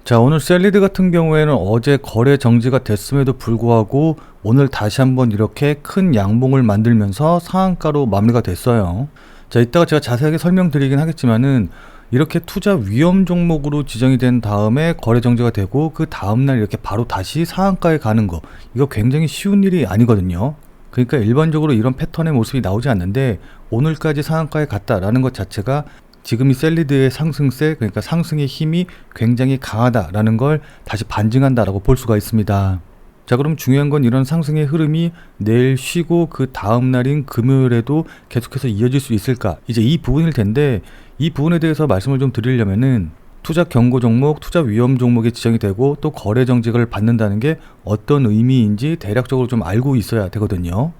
자, 오늘 셀리드 같은 경우에는 어제 거래 정지가 됐음에도 불구하고 오늘 다시 한번 이렇게 큰 양봉을 만들면서 상한가로 마무리가 됐어요. 자, 이따가 제가 자세하게 설명드리긴 하겠지만은 이렇게 투자 위험 종목으로 지정이 된 다음에 거래 정지가 되고 그 다음날 이렇게 바로 다시 상한가에 가는 거, 이거 굉장히 쉬운 일이 아니거든요. 그러니까 일반적으로 이런 패턴의 모습이 나오지 않는데 오늘까지 상한가에 갔다라는 것 자체가 지금 이 셀리드의 상승세, 그러니까 상승의 힘이 굉장히 강하다라는 걸 다시 반증한다라고 볼 수가 있습니다. 자, 그럼 중요한 건 이런 상승의 흐름이 내일 쉬고 그 다음 날인 금요일에도 계속해서 이어질 수 있을까? 이제 이 부분일 텐데, 이 부분에 대해서 말씀을 좀 드리려면은 투자 경고 종목, 투자 위험 종목이 지정이 되고 또 거래 정지를 받는다는 게 어떤 의미인지 대략적으로 좀 알고 있어야 되거든요.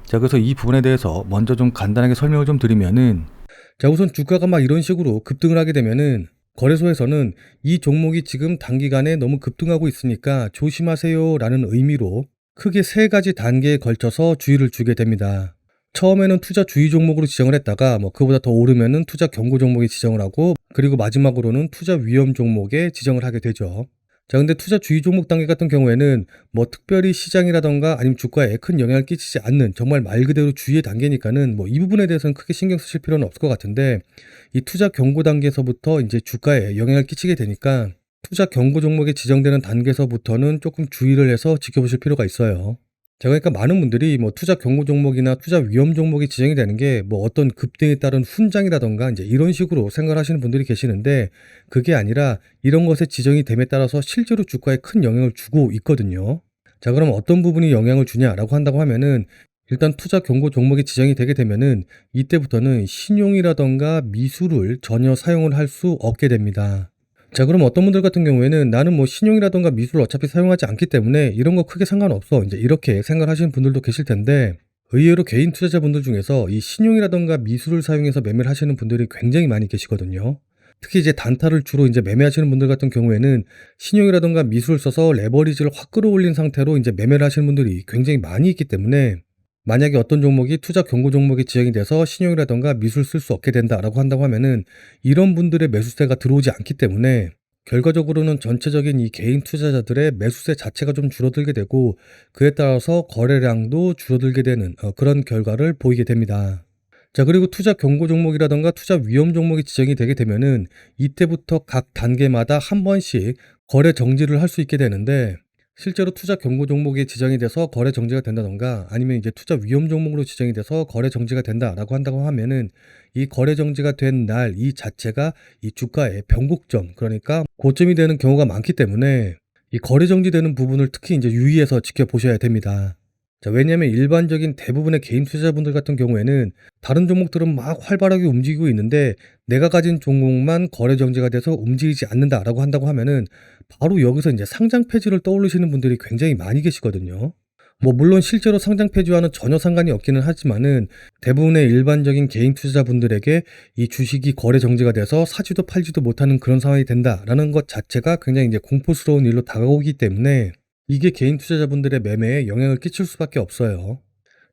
자, 그래서 이 부분에 대해서 먼저 좀 간단하게 설명을 좀 드리면은, 자, 우선 주가가 막 이런 식으로 급등을 하게 되면은 거래소에서는 이 종목이 지금 단기간에 너무 급등하고 있으니까 조심하세요 라는 의미로 크게 세 가지 단계에 걸쳐서 주의를 주게 됩니다. 처음에는 투자 주의 종목으로 지정을 했다가 그보다 더 오르면은 투자 경고 종목에 지정을 하고, 그리고 마지막으로는 투자 위험 종목에 지정을 하게 되죠. 자, 근데 투자 주의 종목 단계 같은 경우에는 특별히 시장이라던가 아니면 주가에 큰 영향을 끼치지 않는 정말 말 그대로 주의의 단계니까는 이 부분에 대해서는 크게 신경 쓰실 필요는 없을 것 같은데, 이 투자 경고 단계에서부터 이제 주가에 영향을 끼치게 되니까 투자 경고 종목에 지정되는 단계에서부터는 조금 주의를 해서 지켜보실 필요가 있어요. 자, 그러니까 많은 분들이 투자 경고 종목이나 투자 위험 종목이 지정이 되는 게 어떤 급등에 따른 훈장이라던가 이제 이런 식으로 생각을 하시는 분들이 계시는데, 그게 아니라 이런 것에 지정이 됨에 따라서 실제로 주가에 큰 영향을 주고 있거든요. 자, 그럼 어떤 부분이 영향을 주냐라고 한다고 하면은, 일단 투자 경고 종목이 지정이 되게 되면은 이때부터는 신용이라던가 미술을 전혀 사용을 할 수 없게 됩니다. 자, 그럼 어떤 분들 같은 경우에는 나는 신용이라던가 미술을 어차피 사용하지 않기 때문에 이런 거 크게 상관없어, 이제 이렇게 생각하시는 분들도 계실 텐데, 의외로 개인 투자자분들 중에서 이 신용이라던가 미술을 사용해서 매매를 하시는 분들이 굉장히 많이 계시거든요. 특히 이제 단타를 주로 이제 매매하시는 분들 같은 경우에는 신용이라던가 미술을 써서 레버리지를 확 끌어올린 상태로 이제 매매를 하시는 분들이 굉장히 많이 있기 때문에, 만약에 어떤 종목이 투자 경고 종목이 지정이 돼서 신용이라던가 미술 쓸 수 없게 된다라고 한다고 하면은 이런 분들의 매수세가 들어오지 않기 때문에 결과적으로는 전체적인 이 개인 투자자들의 매수세 자체가 좀 줄어들게 되고, 그에 따라서 거래량도 줄어들게 되는 그런 결과를 보이게 됩니다. 자, 그리고 투자 경고 종목이라던가 투자 위험 종목이 지정이 되게 되면은 이때부터 각 단계마다 한 번씩 거래 정지를 할 수 있게 되는데, 실제로 투자 경고 종목이 지정이 돼서 거래 정지가 된다던가 아니면 이제 투자 위험 종목으로 지정이 돼서 거래 정지가 된다라고 한다고 하면은 이 거래 정지가 된 날 이 자체가 이 주가의 변곡점, 그러니까 고점이 되는 경우가 많기 때문에 이 거래 정지되는 부분을 특히 이제 유의해서 지켜보셔야 됩니다. 자, 왜냐하면 일반적인 대부분의 개인 투자자분들 같은 경우에는 다른 종목들은 막 활발하게 움직이고 있는데 내가 가진 종목만 거래 정지가 돼서 움직이지 않는다라고 한다고 하면은 바로 여기서 이제 상장 폐지를 떠올리시는 분들이 굉장히 많이 계시거든요. 물론 실제로 상장 폐지와는 전혀 상관이 없기는 하지만은 대부분의 일반적인 개인 투자자분들에게 이 주식이 거래 정지가 돼서 사지도 팔지도 못하는 그런 상황이 된다라는 것 자체가 굉장히 이제 공포스러운 일로 다가오기 때문에 이게 개인 투자자분들의 매매에 영향을 끼칠 수밖에 없어요.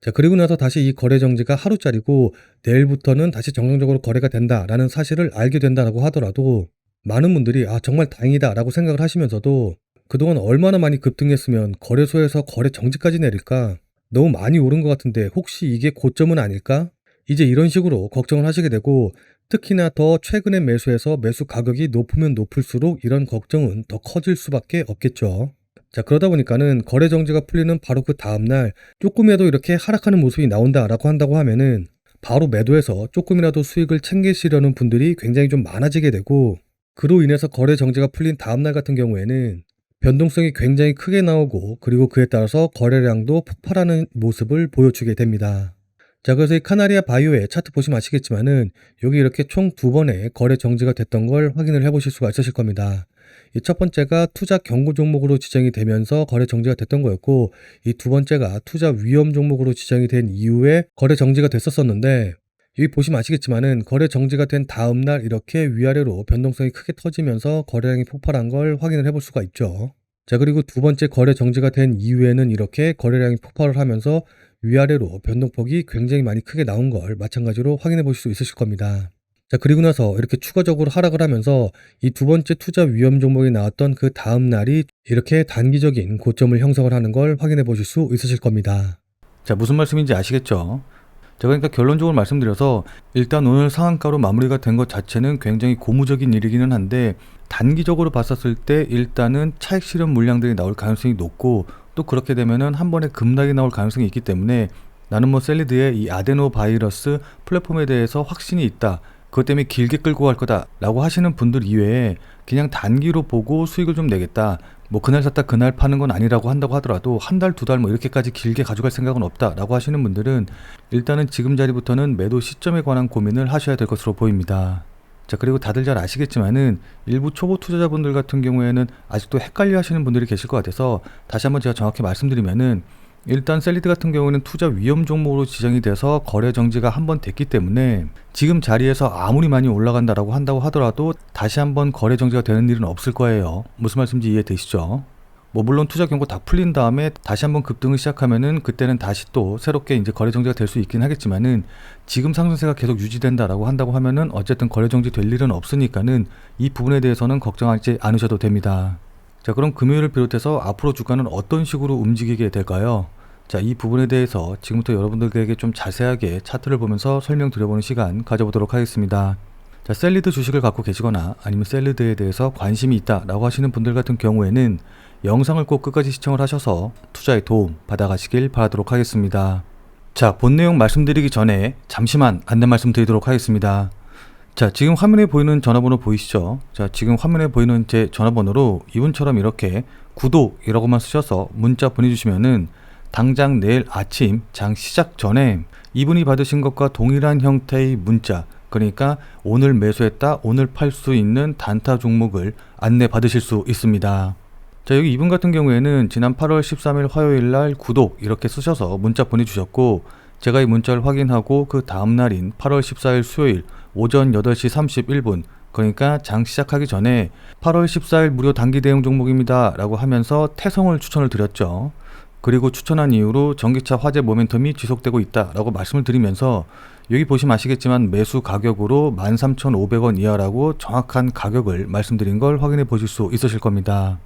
자, 그리고 나서 다시 이 거래 정지가 하루짜리고 내일부터는 다시 정상적으로 거래가 된다라는 사실을 알게 된다라고 하더라도 많은 분들이 정말 다행이다라고 생각을 하시면서도 그동안 얼마나 많이 급등했으면 거래소에서 거래 정지까지 내릴까? 너무 많이 오른 것 같은데 혹시 이게 고점은 아닐까? 이제 이런 식으로 걱정을 하시게 되고, 특히나 더 최근에 매수해서 매수 가격이 높으면 높을수록 이런 걱정은 더 커질 수밖에 없겠죠. 자, 그러다 보니까는 거래 정지가 풀리는 바로 그 다음날 조금이라도 이렇게 하락하는 모습이 나온다라고 한다고 하면은 바로 매도해서 조금이라도 수익을 챙기시려는 분들이 굉장히 좀 많아지게 되고, 그로 인해서 거래 정지가 풀린 다음날 같은 경우에는 변동성이 굉장히 크게 나오고, 그리고 그에 따라서 거래량도 폭발하는 모습을 보여주게 됩니다. 자, 그래서 이 카나리아 바이오의 차트 보시면 아시겠지만은 여기 이렇게 총 2번의 거래 정지가 됐던 걸 확인을 해보실 수가 있으실 겁니다. 이 첫 번째가 투자 경고 종목으로 지정이 되면서 거래 정지가 됐던 거였고, 이 두 번째가 투자 위험 종목으로 지정이 된 이후에 거래 정지가 됐었는데, 여기 보시면 아시겠지만은 거래 정지가 된 다음 날 이렇게 위아래로 변동성이 크게 터지면서 거래량이 폭발한 걸 확인을 해볼 수가 있죠. 자, 그리고 두 번째 거래 정지가 된 이후에는 이렇게 거래량이 폭발을 하면서 위아래로 변동폭이 굉장히 많이 크게 나온 걸 마찬가지로 확인해 보실 수 있으실 겁니다. 자, 그리고 나서 이렇게 추가적으로 하락을 하면서 이 두 번째 투자 위험 종목이 나왔던 그 다음 날이 이렇게 단기적인 고점을 형성을 하는 걸 확인해 보실 수 있으실 겁니다. 자, 무슨 말씀인지 아시겠죠? 자, 그러니까 결론적으로 말씀드려서 일단 오늘 상한가로 마무리가 된 것 자체는 굉장히 고무적인 일이기는 한데, 단기적으로 봤었을 때 일단은 차익 실현 물량들이 나올 가능성이 높고, 또 그렇게 되면은 한 번에 급락이 나올 가능성이 있기 때문에 나는 뭐 셀리드의 이 아데노 바이러스 플랫폼에 대해서 확신이 있다, 그것 때문에 길게 끌고 갈 거다 라고 하시는 분들 이외에 그냥 단기로 보고 수익을 좀 내겠다, 뭐 그날 샀다 그날 파는 건 아니라고 한다고 하더라도 한 달 두 달 뭐 이렇게까지 길게 가져갈 생각은 없다 라고 하시는 분들은 일단은 지금 자리부터는 매도 시점에 관한 고민을 하셔야 될 것으로 보입니다. 자, 그리고 다들 잘 아시겠지만은 일부 초보 투자자분들 같은 경우에는 아직도 헷갈려 하시는 분들이 계실 것 같아서 다시 한번 제가 정확히 말씀드리면은, 일단 셀리드 같은 경우는 투자 위험 종목으로 지정이 돼서 거래 정지가 한번 됐기 때문에 지금 자리에서 아무리 많이 올라간다라고 한다고 하더라도 다시 한번 거래 정지가 되는 일은 없을 거예요. 무슨 말씀인지 이해되시죠? 뭐 물론 투자 경고 다 풀린 다음에 다시 한번 급등을 시작하면은 그때는 다시 또 새롭게 이제 거래 정지가 될 수 있긴 하겠지만은, 지금 상승세가 계속 유지된다라고 한다고 하면은 어쨌든 거래 정지 될 일은 없으니까는 이 부분에 대해서는 걱정하지 않으셔도 됩니다. 자, 그럼 금요일을 비롯해서 앞으로 주가는 어떤 식으로 움직이게 될까요? 자, 이 부분에 대해서 지금부터 여러분들에게 좀 자세하게 차트를 보면서 설명드려보는 시간 가져보도록 하겠습니다. 자, 셀리드 주식을 갖고 계시거나 아니면 셀리드에 대해서 관심이 있다라고 하시는 분들 같은 경우에는 영상을 꼭 끝까지 시청을 하셔서 투자에 도움 받아가시길 바라도록 하겠습니다. 자, 본 내용 말씀드리기 전에 잠시만 안내 말씀드리도록 하겠습니다. 자, 지금 화면에 보이는 전화번호 보이시죠? 자, 지금 화면에 보이는 제 전화번호로 이분처럼 이렇게 구독이라고만 쓰셔서 문자 보내주시면은 당장 내일 아침 장 시작 전에 이분이 받으신 것과 동일한 형태의 문자, 그러니까 오늘 매수했다, 오늘 팔 수 있는 단타 종목을 안내 받으실 수 있습니다. 자, 여기 이분 같은 경우에는 지난 8월 13일 화요일 날 구독 이렇게 쓰셔서 문자 보내주셨고, 제가 이 문자를 확인하고 그 다음날인 8월 14일 수요일 오전 8시 31분, 그러니까 장 시작하기 전에 8월 14일 무료 단기 대응 종목입니다 라고 하면서 태성을 추천을 드렸죠. 그리고 추천한 이후로 전기차 화재 모멘텀이 지속되고 있다 라고 말씀을 드리면서, 여기 보시면 아시겠지만 매수 가격으로 13,500원 이하라고 정확한 가격을 말씀드린 걸 확인해 보실 수 있으실 겁니다.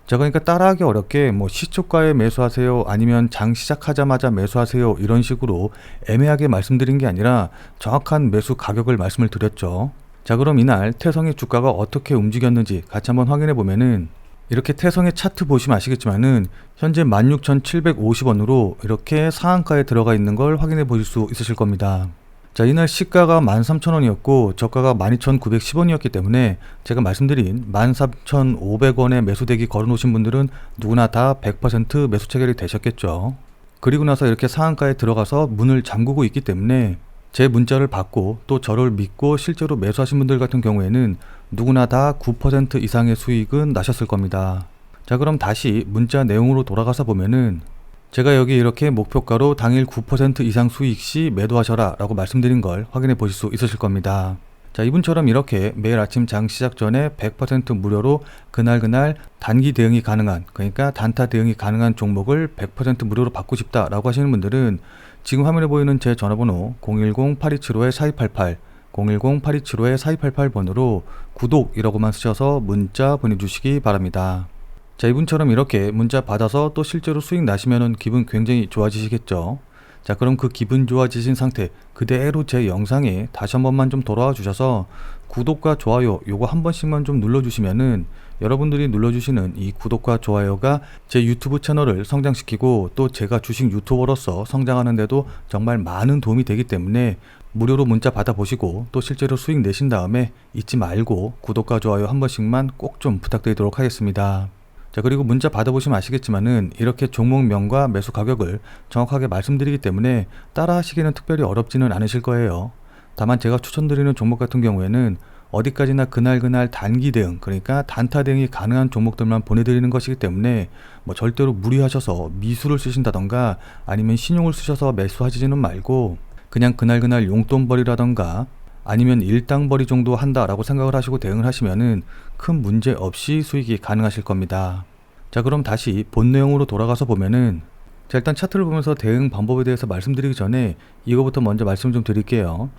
자, 그러니까 따라하기 어렵게 뭐 시초가에 매수하세요, 아니면 장 시작하자마자 매수하세요, 이런 식으로 애매하게 말씀드린 게 아니라 정확한 매수 가격을 말씀을 드렸죠. 자, 그럼 이날 태성의 주가가 어떻게 움직였는지 같이 한번 확인해 보면은, 이렇게 태성의 차트 보시면 아시겠지만은 현재 16,750원으로 이렇게 상한가에 들어가 있는 걸 확인해 보실 수 있으실 겁니다. 자, 이날 시가가 13,000원이었고 저가가 12,910원이었기 때문에 제가 말씀드린 13,500원에 매수대기 걸어놓으신 분들은 누구나 다 100% 매수 체결이 되셨겠죠. 그리고 나서 이렇게 상한가에 들어가서 문을 잠그고 있기 때문에 제 문자를 받고 또 저를 믿고 실제로 매수하신 분들 같은 경우에는 누구나 다 9% 이상의 수익은 나셨을 겁니다. 자, 그럼 다시 문자 내용으로 돌아가서 보면은 제가 여기 이렇게 목표가로 당일 9% 이상 수익 시 매도하셔라 라고 말씀드린 걸 확인해 보실 수 있으실 겁니다. 자, 이분처럼 이렇게 매일 아침 장 시작 전에 100% 무료로 그날 단기 대응이 가능한, 그러니까 단타 대응이 가능한 종목을 100% 무료로 받고 싶다 라고 하시는 분들은 지금 화면에 보이는 제 전화번호 010-8275-4288 010-8275-4288번으로 구독이라고만 쓰셔서 문자 보내주시기 바랍니다. 자, 이분처럼 이렇게 문자 받아서 또 실제로 수익 나시면은 기분 굉장히 좋아지시겠죠. 자, 그럼 그 기분 좋아지신 상태 그대로 제 영상에 다시 한 번만 좀 돌아와 주셔서 구독과 좋아요 요거 한 번씩만 좀 눌러주시면은, 여러분들이 눌러주시는 이 구독과 좋아요가 제 유튜브 채널을 성장시키고 또 제가 주식 유튜버로서 성장하는데도 정말 많은 도움이 되기 때문에 무료로 문자 받아보시고 또 실제로 수익 내신 다음에 잊지 말고 구독과 좋아요 한 번씩만 꼭 좀 부탁드리도록 하겠습니다. 자, 그리고 문자 받아보시면 아시겠지만은 이렇게 종목명과 매수 가격을 정확하게 말씀드리기 때문에 따라 하시기는 특별히 어렵지는 않으실 거예요. 다만 제가 추천드리는 종목 같은 경우에는 어디까지나 그날 단기 대응, 그러니까 단타 대응이 가능한 종목들만 보내드리는 것이기 때문에 뭐 절대로 무리하셔서 미수를 쓰신다던가 아니면 신용을 쓰셔서 매수하지는 말고 그냥 그날 용돈벌이라던가 아니면 일당벌이 정도 한다라고 생각을 하시고 대응을 하시면은 큰 문제 없이 수익이 가능하실 겁니다. 자, 그럼 다시 본 내용으로 돌아가서 보면은, 자, 일단 차트를 보면서 대응 방법에 대해서 말씀드리기 전에 이거부터 먼저 말씀 좀 드릴게요.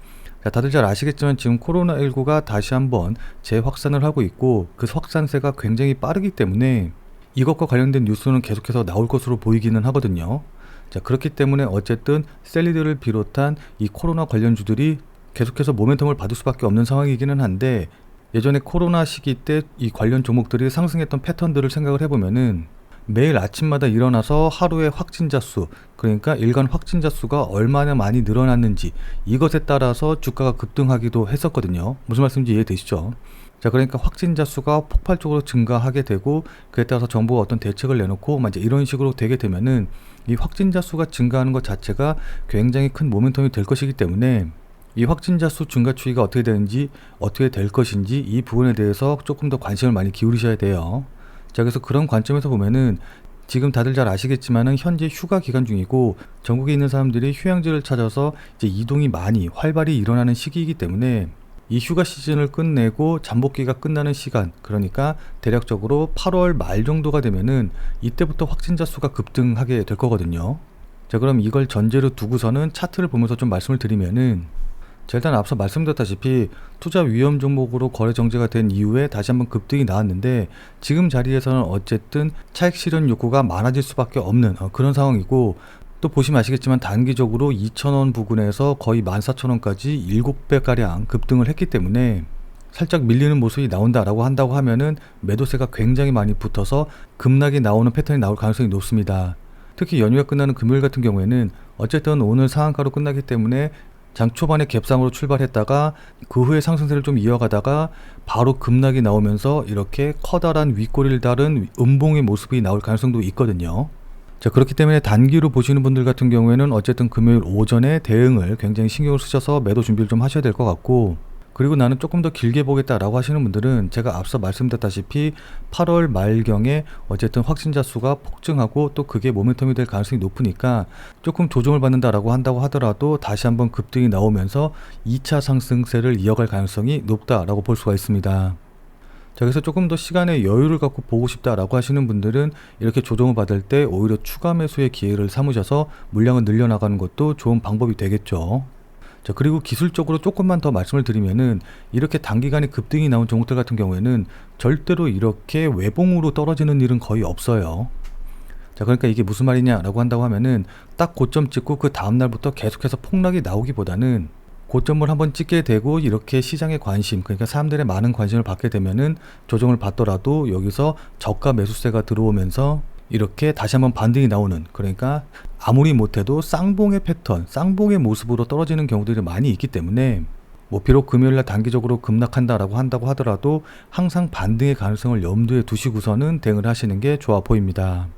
자, 다들 잘 아시겠지만 지금 코로나19가 다시 한번 재확산을 하고 있고 그 확산세가 굉장히 빠르기 때문에 이것과 관련된 뉴스는 계속해서 나올 것으로 보이기는 하거든요. 자, 그렇기 때문에 어쨌든 셀리드를 비롯한 이 코로나 관련주들이 계속해서 모멘텀을 받을 수밖에 없는 상황이기는 한데, 예전에 코로나 시기 때 이 관련 종목들이 상승했던 패턴들을 생각을 해보면은 매일 아침마다 일어나서 하루의 확진자 수, 그러니까 일간 확진자 수가 얼마나 많이 늘어났는지 이것에 따라서 주가가 급등하기도 했었거든요. 무슨 말씀인지 이해되시죠? 자, 그러니까 확진자 수가 폭발적으로 증가하게 되고 그에 따라서 정부가 어떤 대책을 내놓고 이제 이런 식으로 되게 되면은 이 확진자 수가 증가하는 것 자체가 굉장히 큰 모멘텀이 될 것이기 때문에 이 확진자 수 증가 추이가 어떻게 되는지, 어떻게 될 것인지 이 부분에 대해서 조금 더 관심을 많이 기울이셔야 돼요. 자, 그래서 그런 관점에서 보면은 지금 다들 잘 아시겠지만은 현재 휴가 기간 중이고 전국에 있는 사람들이 휴양지를 찾아서 이제 이동이 많이 활발히 일어나는 시기이기 때문에 이 휴가 시즌을 끝내고 잠복기가 끝나는 시간, 그러니까 대략적으로 8월 말 정도가 되면은 이때부터 확진자 수가 급등하게 될 거거든요. 자, 그럼 이걸 전제로 두고서는 차트를 보면서 좀 말씀을 드리면은, 자, 일단 앞서 말씀드렸다시피 투자 위험 종목으로 거래 정지가 된 이후에 다시 한번 급등이 나왔는데 지금 자리에서는 어쨌든 차익 실현 욕구가 많아질 수밖에 없는 그런 상황이고, 또 보시면 아시겠지만 단기적으로 2,000원 부근에서 거의 14,000원까지 7배가량 급등을 했기 때문에 살짝 밀리는 모습이 나온다라고 한다고 하면은 매도세가 굉장히 많이 붙어서 급락이 나오는 패턴이 나올 가능성이 높습니다. 특히 연휴가 끝나는 금요일 같은 경우에는 어쨌든 오늘 상한가로 끝나기 때문에 장 초반에 갭상으로 출발했다가 그 후에 상승세를 좀 이어가다가 바로 급락이 나오면서 이렇게 커다란 윗꼬리를 달은 음봉의 모습이 나올 가능성도 있거든요. 자, 그렇기 때문에 단기로 보시는 분들 같은 경우에는 어쨌든 금요일 오전에 대응을 굉장히 신경을 쓰셔서 매도 준비를 좀 하셔야 될 것 같고, 그리고 나는 조금 더 길게 보겠다라고 하시는 분들은 제가 앞서 말씀드렸다시피 8월 말경에 어쨌든 확진자 수가 폭증하고 또 그게 모멘텀이 될 가능성이 높으니까 조금 조정을 받는다라고 한다고 하더라도 다시 한번 급등이 나오면서 2차 상승세를 이어갈 가능성이 높다라고 볼 수가 있습니다. 자, 그래서 조금 더 시간의 여유를 갖고 보고 싶다라고 하시는 분들은 이렇게 조정을 받을 때 오히려 추가 매수의 기회를 삼으셔서 물량을 늘려나가는 것도 좋은 방법이 되겠죠. 자, 그리고 기술적으로 조금만 더 말씀을 드리면은 이렇게 단기간에 급등이 나온 종목들 같은 경우에는 절대로 이렇게 외봉으로 떨어지는 일은 거의 없어요. 자, 그러니까 이게 무슨 말이냐라고 한다고 하면은 딱 고점 찍고 그 다음날부터 계속해서 폭락이 나오기보다는 고점을 한번 찍게 되고 이렇게 시장의 관심, 그러니까 사람들의 많은 관심을 받게 되면은 조정을 받더라도 여기서 저가 매수세가 들어오면서 이렇게 다시 한번 반등이 나오는, 그러니까 아무리 못해도 쌍봉의 패턴, 쌍봉의 모습으로 떨어지는 경우들이 많이 있기 때문에 뭐 비록 금요일날 단기적으로 급락한다라고 한다고 하더라도 항상 반등의 가능성을 염두에 두시고서는 대응을 하시는 게 좋아 보입니다.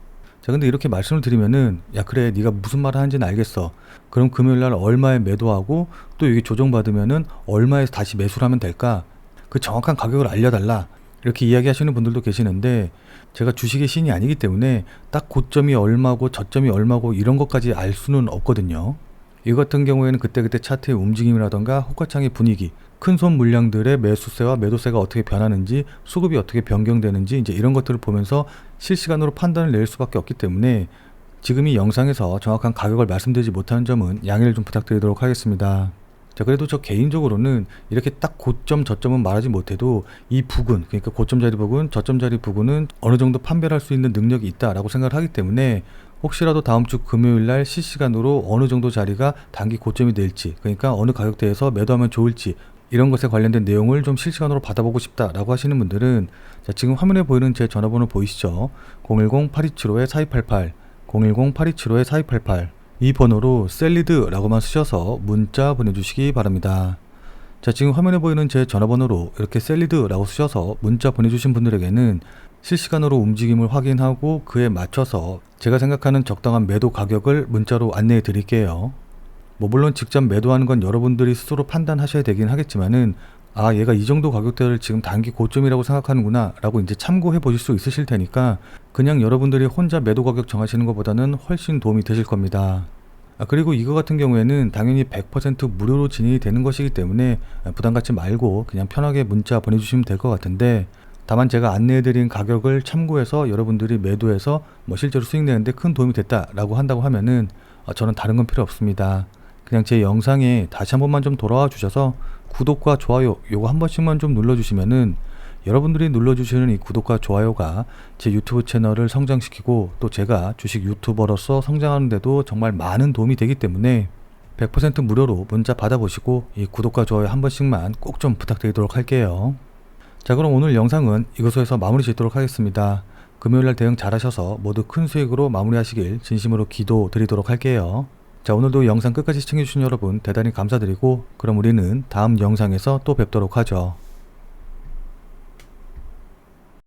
자, 근데 이렇게 말씀을 드리면은 야, 그래, 네가 무슨 말을 하는지는 알겠어. 그럼 금요일날 얼마에 매도하고 또 여기 조정받으면은 얼마에 다시 매수를 하면 될까? 그 정확한 가격을 알려달라. 이렇게 이야기하시는 분들도 계시는데 제가 주식의 신이 아니기 때문에 딱 고점이 얼마고 저점이 얼마고 이런 것까지 알 수는 없거든요. 이 같은 경우에는 그때그때 차트의 움직임이라던가 호가창의 분위기, 큰손 물량들의 매수세와 매도세가 어떻게 변하는지, 수급이 어떻게 변경되는지 이제 이런 것들을 보면서 실시간으로 판단을 낼 수밖에 없기 때문에 지금 이 영상에서 정확한 가격을 말씀드리지 못하는 점은 양해를 좀 부탁드리도록 하겠습니다. 자, 그래도 저 개인적으로는 이렇게 딱 고점 저점은 말하지 못해도 이 부근, 그러니까 고점 자리 부근, 저점 자리 부근은 어느 정도 판별할 수 있는 능력이 있다라고 생각을 하기 때문에 혹시라도 다음 주 금요일날 실시간으로 어느 정도 자리가 단기 고점이 될지, 그러니까 어느 가격대에서 매도하면 좋을지 이런 것에 관련된 내용을 좀 실시간으로 받아보고 싶다라고 하시는 분들은 자, 지금 화면에 보이는 제 전화번호 보이시죠? 010-8275-4288 010-8275-4288 이 번호로 셀리드라고만 쓰셔서 문자 보내주시기 바랍니다. 자, 지금 화면에 보이는 제 전화번호로 이렇게 셀리드라고 쓰셔서 문자 보내주신 분들에게는 실시간으로 움직임을 확인하고 그에 맞춰서 제가 생각하는 적당한 매도 가격을 문자로 안내해 드릴게요. 뭐 물론 직접 매도하는 건 여러분들이 스스로 판단하셔야 되긴 하겠지만은 아, 얘가 이 정도 가격대를 지금 단기 고점이라고 생각하는구나 라고 이제 참고해 보실 수 있으실 테니까 그냥 여러분들이 혼자 매도 가격 정하시는 것보다는 훨씬 도움이 되실 겁니다. 그리고 이거 같은 경우에는 당연히 100% 무료로 진행이 되는 것이기 때문에 부담 갖지 말고 그냥 편하게 문자 보내주시면 될 것 같은데, 다만 제가 안내해드린 가격을 참고해서 여러분들이 매도해서 뭐 실제로 수익 내는데 큰 도움이 됐다라고 한다고 하면은 저는 다른 건 필요 없습니다. 그냥 제 영상에 다시 한 번만 좀 돌아와 주셔서 구독과 좋아요 요거 한 번씩만 좀 눌러주시면은 여러분들이 눌러주시는 이 구독과 좋아요가 제 유튜브 채널을 성장시키고 또 제가 주식 유튜버로서 성장하는데도 정말 많은 도움이 되기 때문에 100% 무료로 문자 받아보시고 이 구독과 좋아요 한 번씩만 꼭 좀 부탁드리도록 할게요. 자, 그럼 오늘 영상은 이것으로 해서 마무리 짓도록 하겠습니다. 금요일날 대응 잘하셔서 모두 큰 수익으로 마무리하시길 진심으로 기도드리도록 할게요. 자, 오늘도 영상 끝까지 시청해주신 여러분 대단히 감사드리고 그럼 우리는 다음 영상에서 또 뵙도록 하죠.